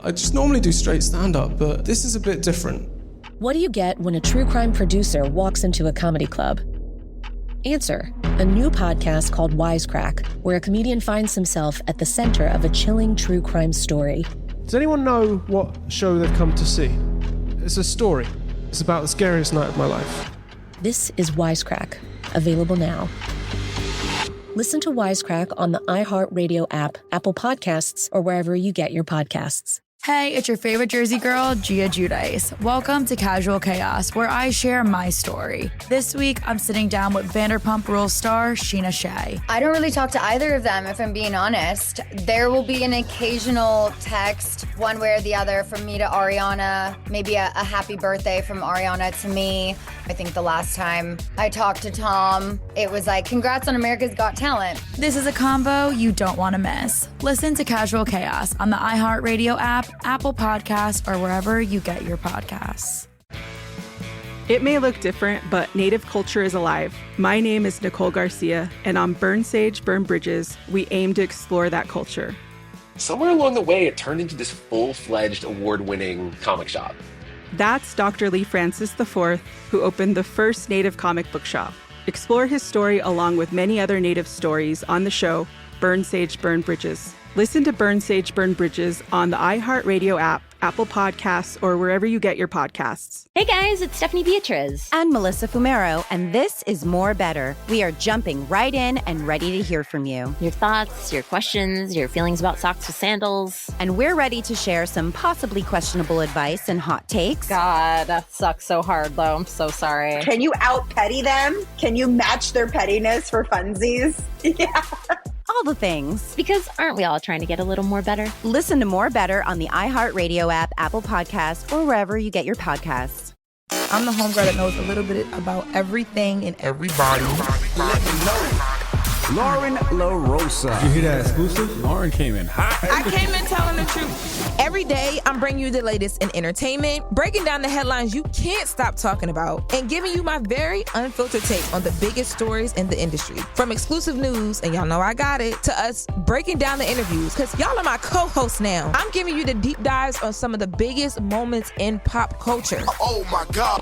I just normally do straight stand-up, but this is a bit different. What do you get when a true crime producer walks into a comedy club? Answer, a new podcast called Wisecrack, where a comedian finds himself at the center of a chilling true crime story. Does anyone know what show they've come to see? It's a story. It's about the scariest night of my life. This is Wisecrack, available now. Listen to Wisecrack on the iHeartRadio app, Apple Podcasts, or wherever you get your podcasts. Hey, it's your favorite Jersey girl, Gia Giudice. Welcome to Casual Chaos, where I share my story. This week, I'm sitting down with Vanderpump Rules star Sheena Shea. I don't really talk to either of them, if I'm being honest. There will be an occasional text, one way or the other, from me to Ariana. Maybe a happy birthday from Ariana to me. I think the last time I talked to Tom, it was like, congrats on America's Got Talent. This is a combo you don't want to miss. Listen to Casual Chaos on the iHeartRadio app, Apple Podcasts, or wherever you get your podcasts. It may look different, but Native culture is alive. My name is Nicole Garcia, and on Burn Sage, Burn Bridges, we aim to explore that culture. Somewhere along the way, it turned into this full-fledged award-winning comic shop. That's Dr. Lee Francis IV, who opened the first Native comic book shop. Explore his story along with many other Native stories on the show, Burn Sage, Burn Bridges. Listen to Burn Sage, Burn Bridges on the iHeartRadio app, Apple Podcasts, or wherever you get your podcasts. Hey guys, it's Stephanie Beatriz. And Melissa Fumero, and this is More Better. We are jumping right in and ready to hear from you. Your thoughts, your questions, your feelings about socks with sandals. And we're ready to share some possibly questionable advice and hot takes. God, that sucks so hard though. I'm so sorry. Can you out-petty them? Can you match their pettiness for funsies? Yeah. All the things. Because aren't we all trying to get a little more better? Listen to More Better on the iHeartRadio app, Apple Podcasts, or wherever you get your podcasts. I'm the homegirl that knows a little bit about everything and everybody. Let me know. Lauren LaRosa. Did you hear that exclusive? Lauren came in hot. I came in telling the truth. Every day, I'm bringing you the latest in entertainment, breaking down the headlines you can't stop talking about, and giving you my very unfiltered take on the biggest stories in the industry. From exclusive news, and y'all know I got it, to us breaking down the interviews, because y'all are my co-hosts now. I'm giving you the deep dives on some of the biggest moments in pop culture. Oh my God.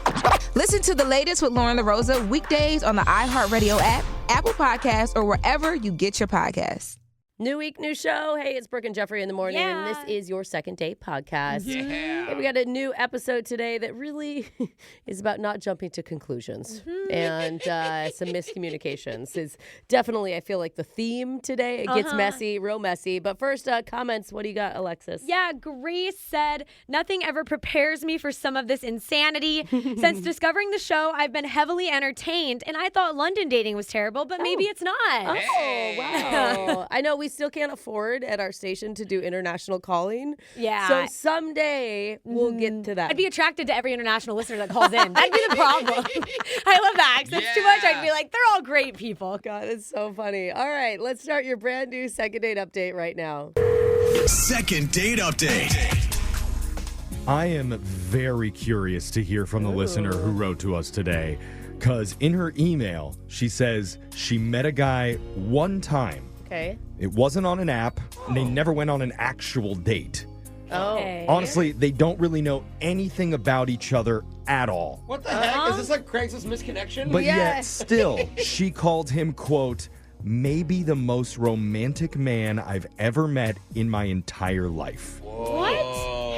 Listen to the latest with Lauren LaRosa weekdays on the iHeartRadio app, Apple Podcasts, or wherever you get your podcasts. New week, new show. Hey, it's Brooke and Jeffrey in the morning, and this is your second date podcast. Yeah. Hey, we got a new episode today that really is about not jumping to conclusions and some miscommunications. Is definitely, I feel like, the theme today. It gets messy, real messy. But first, comments. What do you got, Alexis? Yeah, Grace said, nothing ever prepares me for some of this insanity. Since discovering the show, I've been heavily entertained, and I thought London dating was terrible, but maybe it's not. Oh, wow. I know we still can't afford at our station to do international calling. Yeah. So someday we'll get to that. I'd be attracted to every international listener that calls in. That'd be the problem. I love that. It's too much. I'd be like, they're all great people. God, it's so funny. All right, let's start your brand new second date update right now. Second date update. I am very curious to hear from the listener who wrote to us today, because in her email, she says she met a guy one time. Okay. It wasn't on an app, and they never went on an actual date. Okay. Honestly, they don't really know anything about each other at all. What the heck? Is this like Craigslist misconnection? But yet, still, she called him, quote, maybe the most romantic man I've ever met in my entire life. What?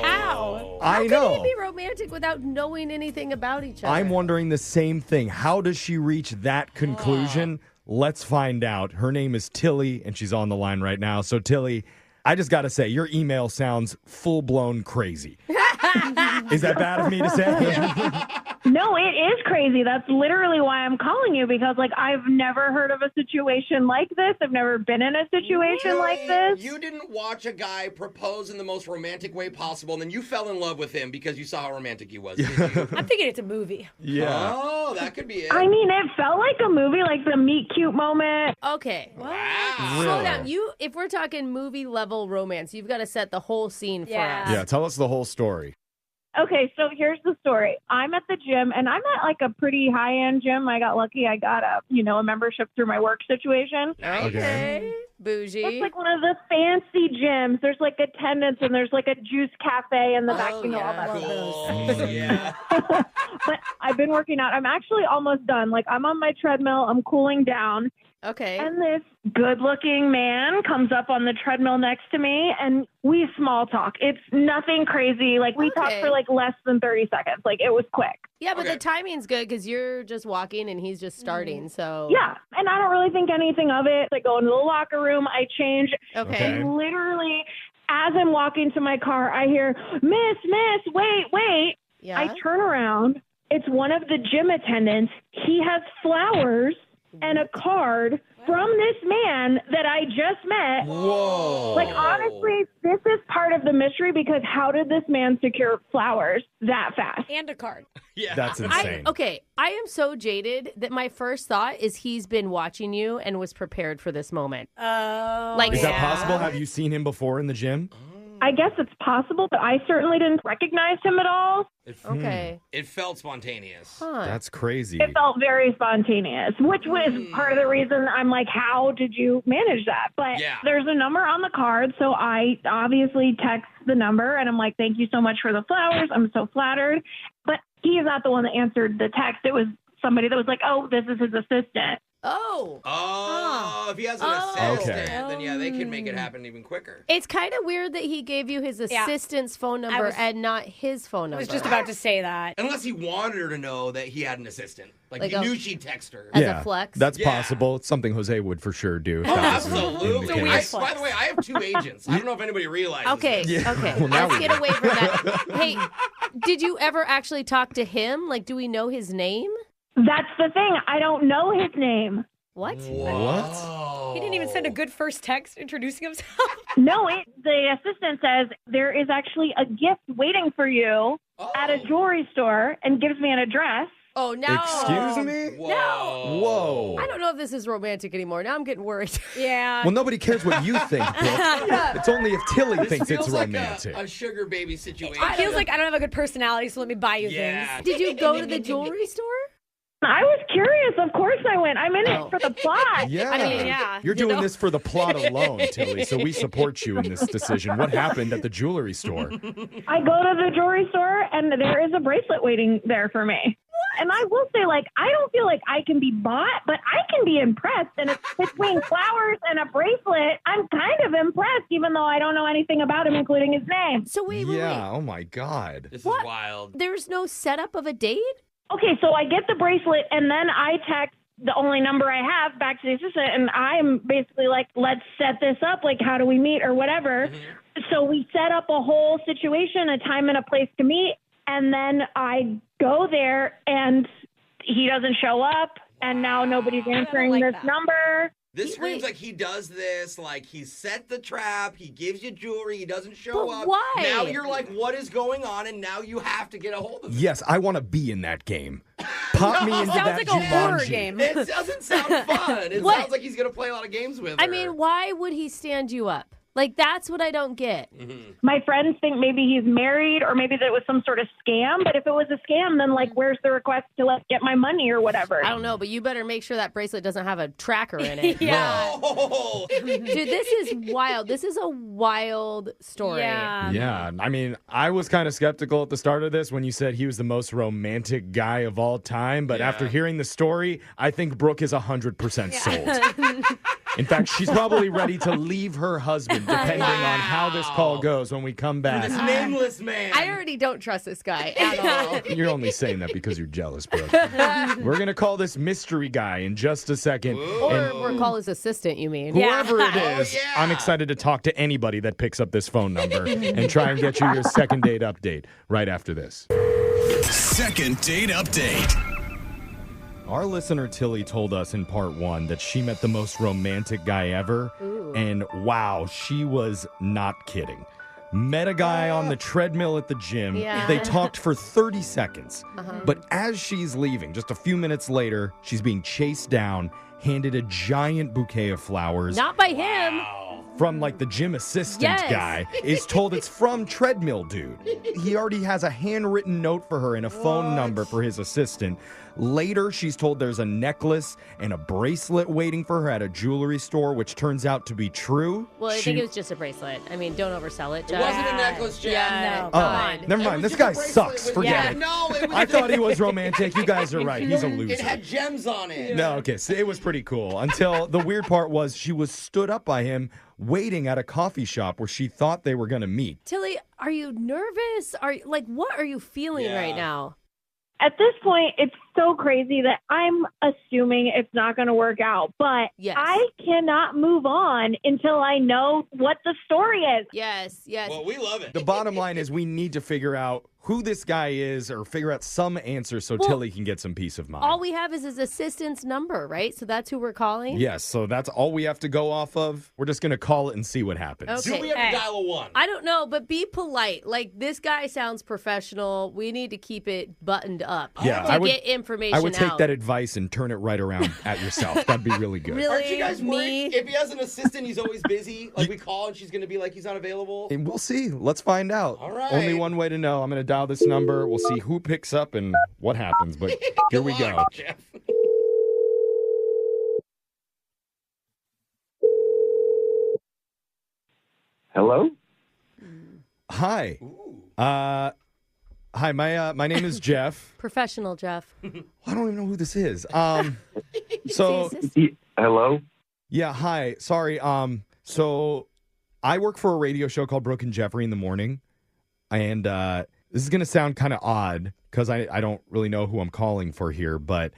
How? I know. How can he be romantic without knowing anything about each other? I'm wondering the same thing. How does she reach that conclusion? Let's find out. Her name is Tilly, and she's on the line right now. So, Tilly, I just got to say, your email sounds full-blown crazy. Is that bad of me to say? No, it is crazy. That's literally why I'm calling you, because, like, I've never heard of a situation like this. I've never been in a situation like this. You didn't watch a guy propose in the most romantic way possible, and then you fell in love with him because you saw how romantic he was, did you? I'm thinking it's a movie. Yeah. Oh, that could be it. I mean, it felt like a movie, like the meet cute moment. Okay. Wow. Slow down. If we're talking movie level romance, you've got to set the whole scene for us. Yeah, tell us the whole story. Okay, so here's the story. I'm at the gym, and I'm at like a pretty high-end gym. I got lucky. I got a membership through my work situation. Okay. Bougie. It's like one of the fancy gyms. There's like attendance and there's like a juice cafe in the back. You know, all that Cool. Yeah. But I've been working out. I'm actually almost done. Like, I'm on my treadmill. I'm cooling down. Okay. And this good-looking man comes up on the treadmill next to me, and we small talk. It's nothing crazy. Like, we talked for like less than 30 seconds. Like, it was quick. Yeah, but the timing's good because you're just walking and he's just starting. So Yeah, and I don't really think anything of it. I go into the locker room, I change. Okay. And literally, as I'm walking to my car, I hear, Miss, wait. Yeah. I turn around. It's one of the gym attendants. He has flowers and a card from this man that I just met. Whoa. Like, honestly, this is part of the mystery because how did this man secure flowers that fast? And a card. Yeah. That's insane. I am so jaded that my first thought is he's been watching you and was prepared for this moment. Oh, Like, Is that possible? Have you seen him before in the gym? I guess it's possible, but I certainly didn't recognize him at all. Okay. It felt spontaneous. That's crazy. It felt very spontaneous, which was part of the reason I'm like, how did you manage that? But there's a number on the card, so I obviously text the number, and I'm like, thank you so much for the flowers. I'm so flattered. But he is not the one that answered the text. It was somebody that was like, oh, this is his assistant. If he has an assistant, then yeah, they can make it happen even quicker. It's kind of weird that he gave you his assistant's phone number and not his phone number. I was just about to say that. Unless he wanted her to know that he had an assistant. Like he knew she'd text her. As a flex? That's possible. It's something Jose would for sure do. If that was in the Absolutely. case. By the way, I have 2 agents. I don't know if anybody realizes Okay, this. okay. Well, now Let's we get do. away from that. Hey, did you ever actually talk to him? Like, do we know his name? That's the thing. I don't know his name. What? He didn't even send a good first text introducing himself. No, the assistant says there is actually a gift waiting for you at a jewelry store and gives me an address. Oh, now. Excuse me? No. Whoa. I don't know if this is romantic anymore. Now I'm getting worried. Yeah. Well, nobody cares what you think, Brooke. It's only if Tilly This thinks it's feels like romantic. a sugar baby situation. It feels like I don't have a good personality, so let me buy you things. Did you go to the jewelry store? I was curious. Of course I went. I'm in it for the plot. Yeah. I mean, yeah. You're doing this for the plot alone, Tilly, so we support you in this decision. What happened at the jewelry store? I go to the jewelry store, and there is a bracelet waiting there for me. And I will say, like, I don't feel like I can be bought, but I can be impressed. And it's between flowers and a bracelet, I'm kind of impressed, even though I don't know anything about him, including his name. So wait. Oh my God. This is wild. There's no setup of a date? Okay, so I get the bracelet, and then I text the only number I have back to the assistant, and I'm basically like, let's set this up. Like, how do we meet or whatever? So we set up a whole situation, a time and a place to meet, and then I go there, and he doesn't show up, and now nobody's answering this number. This screams like he does this, like he set the trap, he gives you jewelry, he doesn't show up. Why? Now you're like, what is going on? And now you have to get a hold of him. Yes, I want to be in that game. Pop me into Sounds that like a horror Jumanji. game. It doesn't sound fun. It sounds like he's going to play a lot of games with her. I mean, why would he stand you up? Like, that's what I don't get. My friends think maybe he's married or maybe that it was some sort of scam. But if it was a scam, then, like, where's the request to, like, get my money or whatever? I don't know, but you better make sure that bracelet doesn't have a tracker in it. Yeah. No. Dude, this is wild. This is a wild story. Yeah, I mean, I was kind of skeptical at the start of this when you said he was the most romantic guy of all time. But after hearing the story, I think Brooke is 100% sold. In fact, she's probably ready to leave her husband, depending on how this call goes when we come back. This nameless man. I already don't trust this guy at all. You're only saying that because you're jealous, Brooke. We're going to call this mystery guy in just a second. Or call his assistant, you mean? Whoever it is, I'm excited to talk to anybody that picks up this phone number and try and get you your second date update right after this. Second date update. Our listener Tilly told us in part 1 that she met the most romantic guy ever. And wow, she was not kidding. Met a guy on the treadmill at the gym. Yeah. They talked for 30 seconds. But as she's leaving, just a few minutes later, she's being chased down, handed a giant bouquet of flowers. Not by him. from like the gym assistant Yes. guy is told it's from Treadmill Dude. He already has a handwritten note for her and a phone number for his assistant. Later, she's told there's a necklace and a bracelet waiting for her at a jewelry store, which turns out to be true. Well, I think it was just a bracelet. I mean, don't oversell it, It Jeff. wasn't a necklace, Jeff. Yeah, Oh, come on. never mind. This guy sucks. Forget it. No, it was I thought he was romantic. You guys are right. He's a loser. It had gems on it. No, okay, so it was pretty cool. Until the weird part was she was stood up by him waiting at a coffee shop where she thought they were going to meet. Tilly, are you nervous? What are you feeling right now? At this point, it's so crazy that I'm assuming it's not going to work out. But I cannot move on until I know what the story is. Yes. Well, we love it. The bottom line is we need to figure out who this guy is or figure out some answer so Tilly can get some peace of mind. All we have is his assistant's number, right? So that's who we're calling? Yes, so that's all we have to go off of. We're just going to call it and see what happens. Okay. Do we have to dial a 1? I don't know, but be polite. Like, this guy sounds professional. We need to keep it buttoned up to get information out. I would take that advice and turn it right around at yourself. That'd be really good. Really? Aren't you guys worried? If he has an assistant, he's always busy. Like, we call and she's going to be like, he's not available. And we'll see. Let's find out. All right. Only one way to know. I'm going to dial this number. We'll see who picks up and what happens. But here we go. Jeff. Hello? Hi. Hi, my name is Jeff. Professional, Jeff. I don't even know who this is. Hello? Yeah, hi. Sorry. So I work for a radio show called Brooke and Jeffrey in the morning. And this is going to sound kind of odd because I don't really know who I'm calling for here, but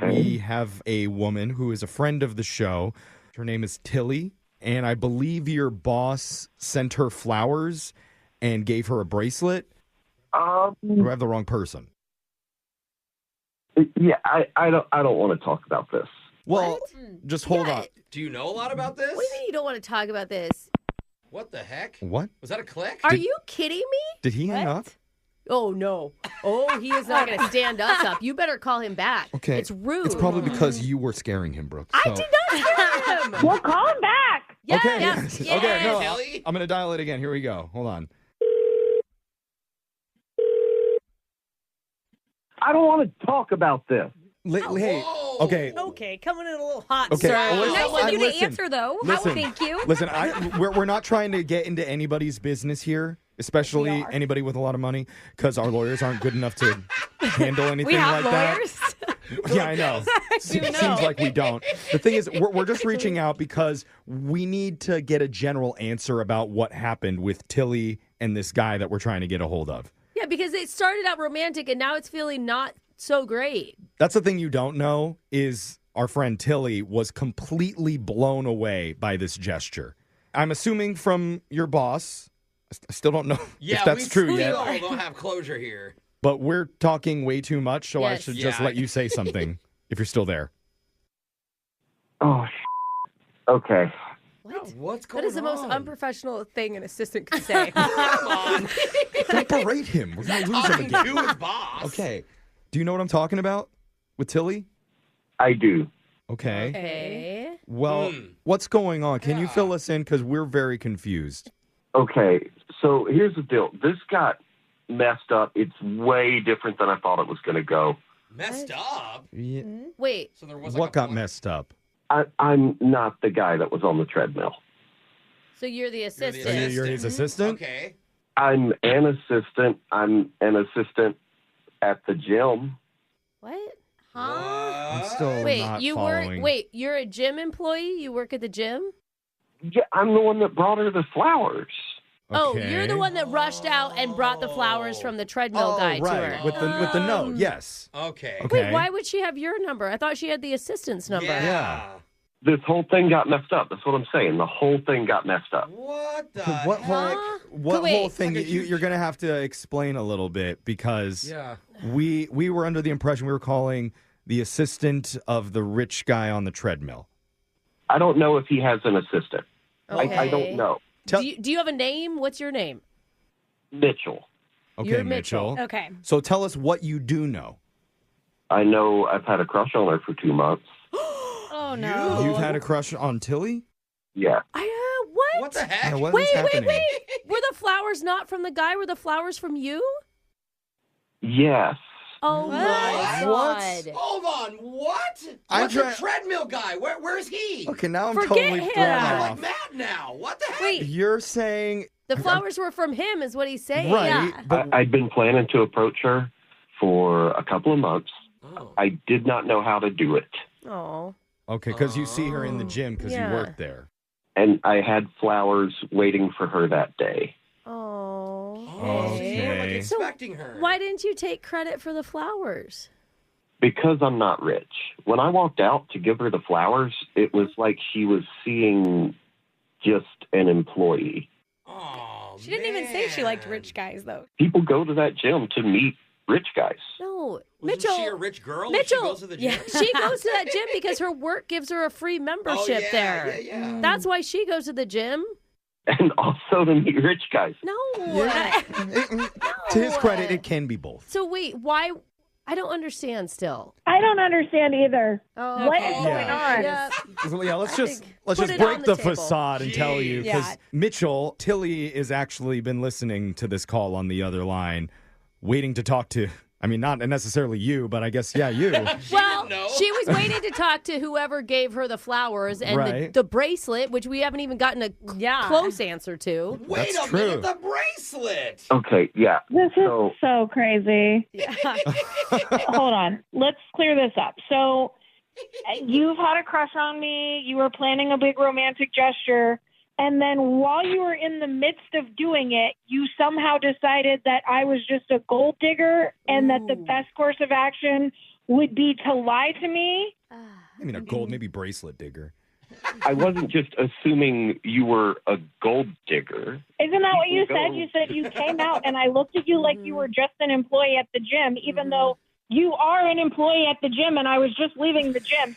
we have a woman who is a friend of the show. Her name is Tilly, and I believe your boss sent her flowers and gave her a bracelet. Do I have the wrong person? Yeah, I don't want to talk about this. Well, just hold on. Do you know a lot about this? What do you mean you don't want to talk about this? What the heck? What? Was that a click? Are you kidding me? Did he hang up? Oh, no. Oh, he is not going to stand us up. You better call him back. Okay. It's rude. It's probably because you were scaring him, Brooke. I did not scare him. Well, call him back. Yes. Okay, yes. Yes. Okay, no, Tilly? I'm going to dial it again. Here we go. Hold on. I don't want to talk about this. Hey, okay. Okay, coming in a little hot, Okay, sir. listen, Nice of you listen, to answer, though. listen, Thank you. Listen, we're not trying to get into anybody's business here, especially anybody with a lot of money, because our lawyers aren't good enough to handle anything We have like lawyers? that. Yeah, I know. Seems like we don't. The thing is, we're just reaching out because we need to get a general answer about what happened with Tilly and this guy that we're trying to get a hold of. Yeah, because it started out romantic and now it's feeling not so great. That's the thing you don't know is our friend Tilly was completely blown away by this gesture. I'm assuming from your boss. I still don't know if that's true yet. We don't have closure here. But we're talking way too much, so I Yes. should just let you say something if you're still there. Oh, okay. What? What's going on? That is the most unprofessional thing an assistant could say. Come on. Don't berate him. We're going to lose him Talking again. to his boss. Okay. Do you know what I'm talking about with Tilly? I do. Okay. Okay. Well, what's going on? Can you fill us in? Because we're very confused. Okay, so here's the deal. This got messed up. It's way different than I thought it was going to go. Messed up? Yeah. Wait. So there was What got messed up? I'm not the guy that was on the treadmill. So you're the assistant. You're his assistant? Okay. I'm an assistant. I'm an assistant at the gym. What? I'm still Wait, not you following. you're a gym employee? You work at the gym? Yeah, I'm the one that brought her the flowers. Oh, you're the one that rushed out and brought the flowers from the treadmill guy to right. her. With the note, yes. Okay. Wait, why would she have your number? I thought she had the assistant's number. Yeah. This whole thing got messed up. That's what I'm saying. The whole thing got messed up. What the What heck? whole thing? You're going to have to explain a little bit because we were under the impression we were calling the assistant of the rich guy on the treadmill. I don't know if he has an assistant. Okay. I don't know. Do you have a name? What's your name? Mitchell. Okay, You're Mitchell. Mitchell. Okay. So tell us what you do know. I know I've had a crush on her for 2 months. Oh, no. You've had a crush on Tilly? Yeah. What? What the heck? Wait. Were the flowers not from the guy? Were the flowers from you? Yes. Oh my God. Hold on, what? I'm What's trying- the treadmill guy? Where's he? Okay, now I'm Forget totally him. thrown I'm off. like mad now. What the heck? Wait, You're saying the flowers were from him is what he's saying. right, Yeah. but I'd been planning to approach her for a couple of months. I did not know how to do it. Oh. okay, because you see her in the gym because Yeah. you work there. And I had flowers waiting for her that day. Oh. Oh, so you were like Okay. expecting her. Why didn't you take credit for the flowers? Because I'm not rich. When I walked out to give her the flowers, it was like she was seeing just an employee. Oh, She didn't even say she liked rich guys, though. People go to that gym to meet rich guys. No, Wasn't Mitchell. she a rich girl? if Mitchell, she goes to the gym? she goes to that gym because her work gives her a free membership there. Yeah. That's why she goes to the gym. And also to meet rich guys. No. To his credit, it can be both. So wait, why? I don't understand still. I don't understand either. Oh, What okay. is going on? Yeah. So, yeah, let's just put it break on the the table. facade and tell you because Yeah. Mitchell, Tilly has actually been listening to this call on the other line, waiting to talk to. I mean, not necessarily you, but I guess you. Well, she was waiting to talk to whoever gave her the flowers and Right. the bracelet, which we haven't even gotten a close answer to. Wait That's a true. minute, the bracelet. Okay, yeah. This is so crazy. Hold on. Let's clear this up. So you've had a crush on me. You were planning a big romantic gesture. And then while you were in the midst of doing it, you somehow decided that I was just a gold digger and that the best course of action would be to lie to me. I mean, a gold, maybe bracelet digger. I wasn't just assuming you were a gold digger. Isn't that what you People said? go- You said you came out and I looked at you like you were just an employee at the gym, even though you are an employee at the gym and I was just leaving the gym.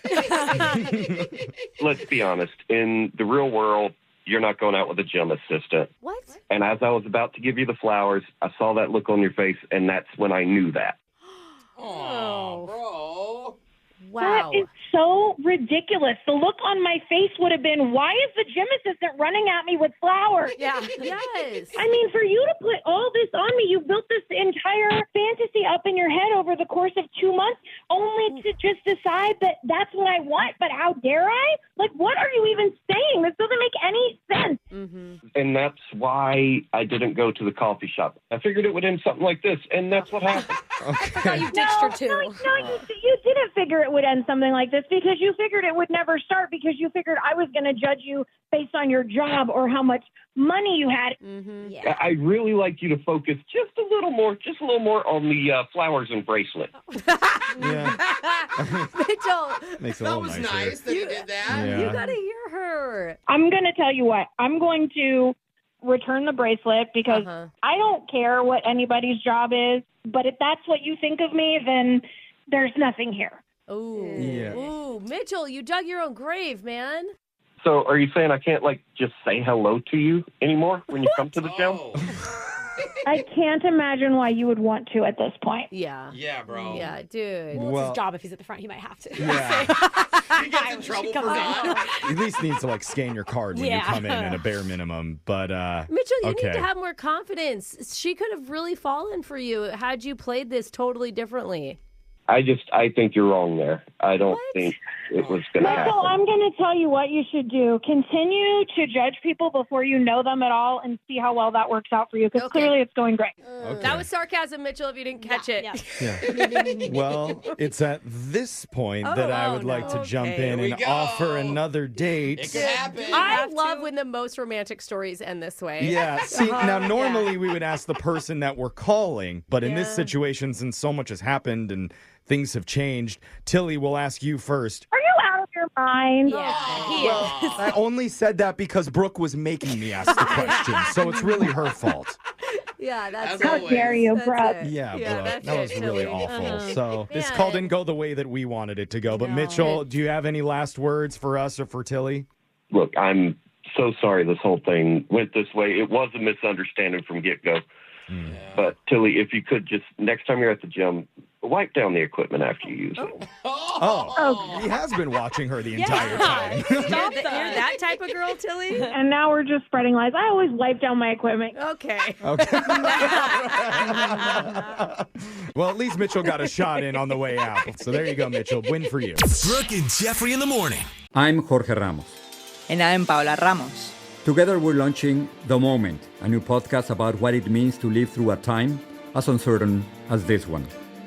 Let's be honest. In the real world, you're not going out with a gym assistant. What? And as I was about to give you the flowers, I saw that look on your face, and that's when I knew that. Oh, bro. Wow. That is so ridiculous. The look on my face would have been, why is the gym assistant running at me with flowers? Yeah. Yes. I mean, for you to put all this on me, you built this entire fantasy up in your head over the course of 2 months only to just decide that that's what I want. But how dare I? Like, what are you even saying? This doesn't make any sense. And that's why I didn't go to the coffee shop. I figured it would end something like this, and that's what happened. Thought you ditched her too. No, you didn't figure it would end something like this because you figured it would never start because you figured I was going to judge you based on your job or how much money you had. Yeah. I'd really like you to focus just a little more on the flowers and bracelet. Yeah. Mitchell, Makes it a That little was nicer. nice that you did that. Yeah. you gotta hear her. I'm going to tell you what. I'm going to return the bracelet because I don't care what anybody's job is, but if that's what you think of me, then there's nothing here. Ooh. Yeah. Ooh, Mitchell, you dug your own grave, man. So are you saying I can't, just say hello to you anymore when you come to the gym? Oh. I can't imagine why you would want to at this point. Yeah. Yeah, bro. Yeah, dude. Well, it's Well- his job. If he's at the front, he might have to. Yeah. He gets in trouble for that. At least needs to scan your card when you Yeah. come in at a bare minimum. But Mitchell, you okay. need to have more confidence. She could have really fallen for you had you played this totally differently. I think you're wrong there. I don't think it was going to happen. Michael, I'm going to tell you what you should do. Continue to judge people before you know them at all and see how well that works out for you, because clearly it's going great. Okay. That was sarcasm, Mitchell, if you didn't catch it. Yeah. Well, it's at this point that I would like to jump Okay. in Here we and go. offer another date. It could happen. I love when the most romantic stories end this way. Yeah. See, now Yeah. normally we would ask the person that we're calling, but in this Yeah. situation, since so much has happened and things have changed, Tilly will ask you first. Are you out of your mind? Yeah, he is. I only said that because Brooke was making me ask the question, so it's really her fault. Yeah, that's As it. How dare you, That's Brooke? it. Yeah, Brooke, that's that it, was really Tilly. awful. So this Man. call didn't go the way that we wanted it to go. But No. Mitchell, do you have any last words for us or for Tilly? Look, I'm so sorry this whole thing went this way. It was a misunderstanding from get-go. But Tilly, if you could just, next time you're at the gym, wipe down the equipment after you use it. Oh, he has been watching her the entire time. You're that type of girl, Tilly? And now we're just spreading lies. I always wipe down my equipment. Okay. Well, at least Mitchell got a shot in on the way out. So there you go, Mitchell. Win for you. Brooke and Jeffrey in the morning. I'm Jorge Ramos. And I'm Paula Ramos. Together we're launching The Moment, a new podcast about what it means to live through a time as uncertain as this one.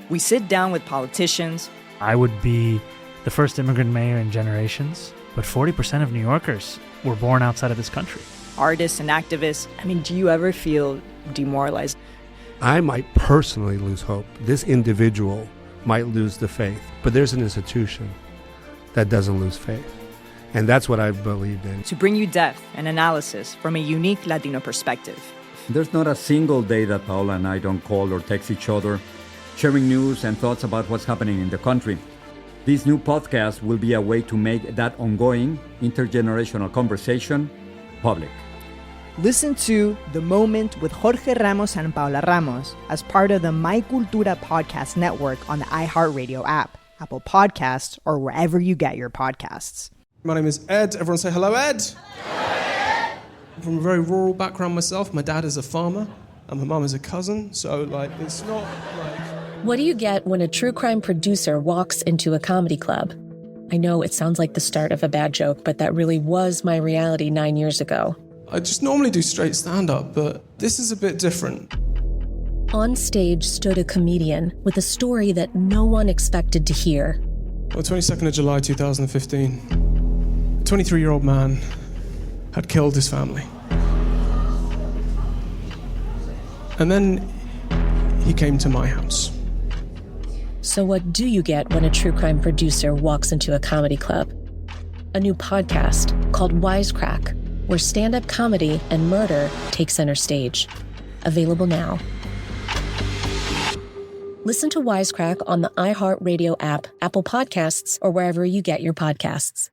We sit down with politicians. I would be the first immigrant mayor in generations, but 40% of New Yorkers were born outside of this country. Artists and activists. I mean, do you ever feel demoralized? I might personally lose hope. This individual might lose the faith, but there's an institution that doesn't lose faith. And that's what I've believed in. To bring you depth and analysis from a unique Latino perspective. There's not a single day that Paula and I don't call or text each other, sharing news and thoughts about what's happening in the country. This new podcast will be a way to make that ongoing intergenerational conversation public. Listen to The Moment with Jorge Ramos and Paula Ramos as part of the My Cultura podcast network on the iHeartRadio app, Apple Podcasts, or wherever you get your podcasts. My name is Ed. Everyone say hello, Ed. I'm from a very rural background myself. My dad is a farmer and my mum is a cousin, so it's not like... What do you get when a true crime producer walks into a comedy club? I know it sounds like the start of a bad joke, but that really was my reality 9 years ago. I just normally do straight stand-up, but this is a bit different. On stage stood a comedian with a story that no one expected to hear. On the 22nd of July 2015, a 23-year-old man had killed his family. And then he came to my house. So what do you get when a true crime producer walks into a comedy club? A new podcast called Wisecrack, where stand-up comedy and murder take center stage. Available now. Listen to Wisecrack on the iHeartRadio app, Apple Podcasts, or wherever you get your podcasts.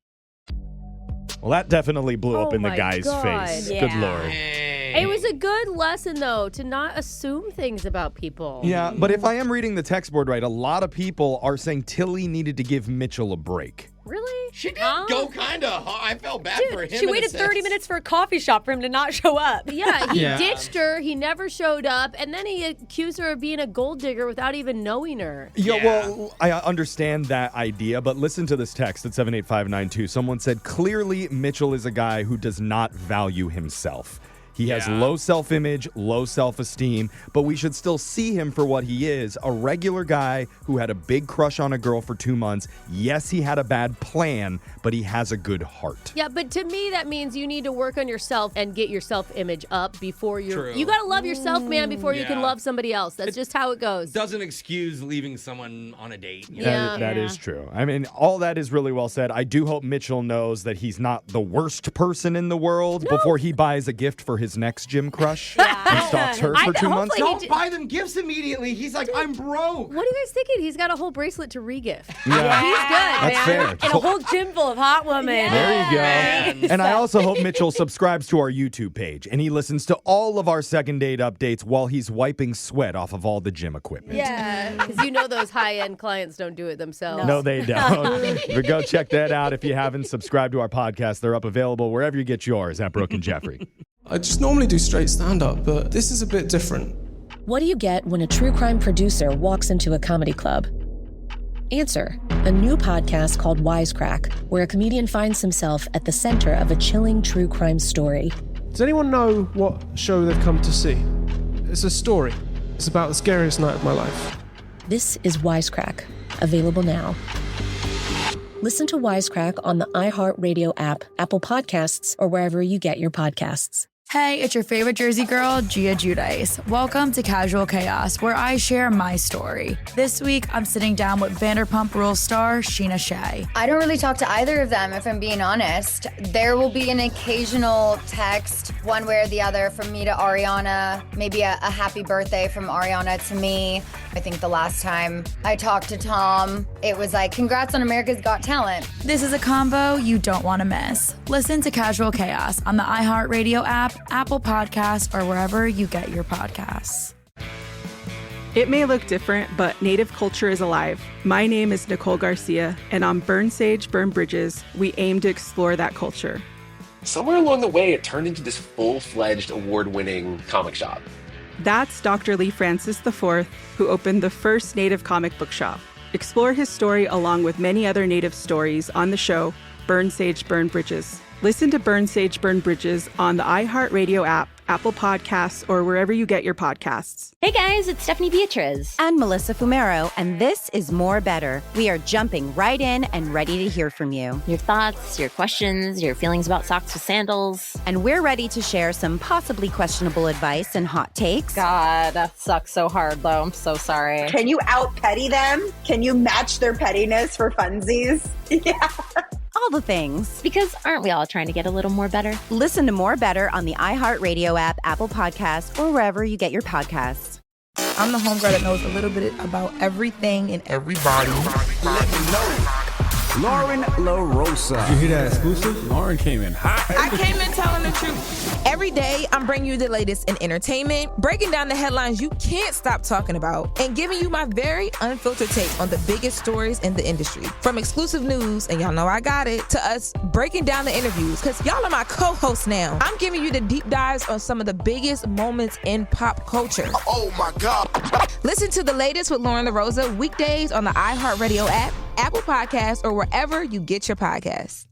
Well, that definitely blew up in the guy's God. face. Yeah. Good Lord. It was a good lesson, though, to not assume things about people. Yeah, but if I am reading the text board right, a lot of people are saying Tilly needed to give Mitchell a break. Really? She did go kind of. I felt bad for him. She waited 30 minutes for a coffee shop for him to not show up. Yeah, he ditched her. He never showed up. And then he accused her of being a gold digger without even knowing her. Yeah, well, I understand that idea, but listen to this text at 78592. Someone said, clearly Mitchell is a guy who does not value himself. He has low self-image, low self-esteem, but we should still see him for what he is, a regular guy who had a big crush on a girl for 2 months. Yes, he had a bad plan, but he has a good heart. Yeah, but to me, that means you need to work on yourself and get your self-image up before you're... True. You got to love yourself, man, before you can love somebody else. That's just how it goes. Doesn't excuse leaving someone on a date. You know? That is true. I mean, all that is really well said. I do hope Mitchell knows that he's not the worst person in the world before he buys a gift for his next gym crush and stalks her for 2 months. Don't buy them gifts immediately. He's like, I'm broke. What are you guys thinking? He's got a whole bracelet to regift. Yeah. He's good, That's man. fair. And a whole gym full of hot women. There you go. And I also hope Mitchell subscribes to our YouTube page and he listens to all of our second date updates while he's wiping sweat off of all the gym equipment. Yeah, because you know those high-end clients don't do it themselves. No, they don't. But go check that out if you haven't subscribed to our podcast. They're up available wherever you get yours at Brooke and Jeffrey. I just normally do straight stand-up, but this is a bit different. What do you get when a true crime producer walks into a comedy club? Answer: a new podcast called Wisecrack, where a comedian finds himself at the center of a chilling true crime story. Does anyone know what show they've come to see? It's a story. It's about the scariest night of my life. This is Wisecrack, available now. Listen to Wisecrack on the iHeartRadio app, Apple Podcasts, or wherever you get your podcasts. Hey, it's your favorite Jersey girl, Gia Giudice. Welcome to Casual Chaos, where I share my story. This week, I'm sitting down with Vanderpump Rules star Sheena Shea. I don't really talk to either of them, if I'm being honest. There will be an occasional text, one way or the other, from me to Ariana. Maybe a happy birthday from Ariana to me. I think the last time I talked to Tom, it was like, congrats on America's Got Talent. This is a combo you don't want to miss. Listen to Casual Chaos on the iHeartRadio app, Apple Podcasts, or wherever you get your podcasts. It may look different, but Native culture is alive. My name is Nicole Garcia, and on Burn Sage, Burn Bridges, we aim to explore that culture. Somewhere along the way, it turned into this full-fledged award-winning comic shop. That's Dr. Lee Francis IV, who opened the first Native comic book shop. Explore his story along with many other Native stories on the show, Burn Sage, Burn Bridges. Listen to Burn Sage, Burn Bridges on the iHeartRadio app, Apple Podcasts, or wherever you get your podcasts. Hey guys, it's Stephanie Beatriz. And Melissa Fumero, and this is More Better. We are jumping right in and ready to hear from you. Your thoughts, your questions, your feelings about socks with sandals. And we're ready to share some possibly questionable advice and hot takes. God, that sucks so hard though. I'm so sorry. Can you out-petty them? Can you match their pettiness for funsies? Yeah. All the things. Because aren't we all trying to get a little more better? Listen to More Better on the iHeartRadio app, Apple Podcasts, or wherever you get your podcasts. I'm the homegirl that knows a little bit about everything and everybody. Let me know. Lauren LaRosa. You hear that exclusive? Lauren came in hot. I came in telling the truth. Every day, I'm bringing you the latest in entertainment, breaking down the headlines you can't stop talking about, and giving you my very unfiltered take on the biggest stories in the industry. From exclusive news, and y'all know I got it, to us breaking down the interviews, because y'all are my co-hosts now. I'm giving you the deep dives on some of the biggest moments in pop culture. Oh my God. Listen to the latest with Lauren LaRosa weekdays on the iHeartRadio app, Apple Podcasts, or wherever you get your podcasts.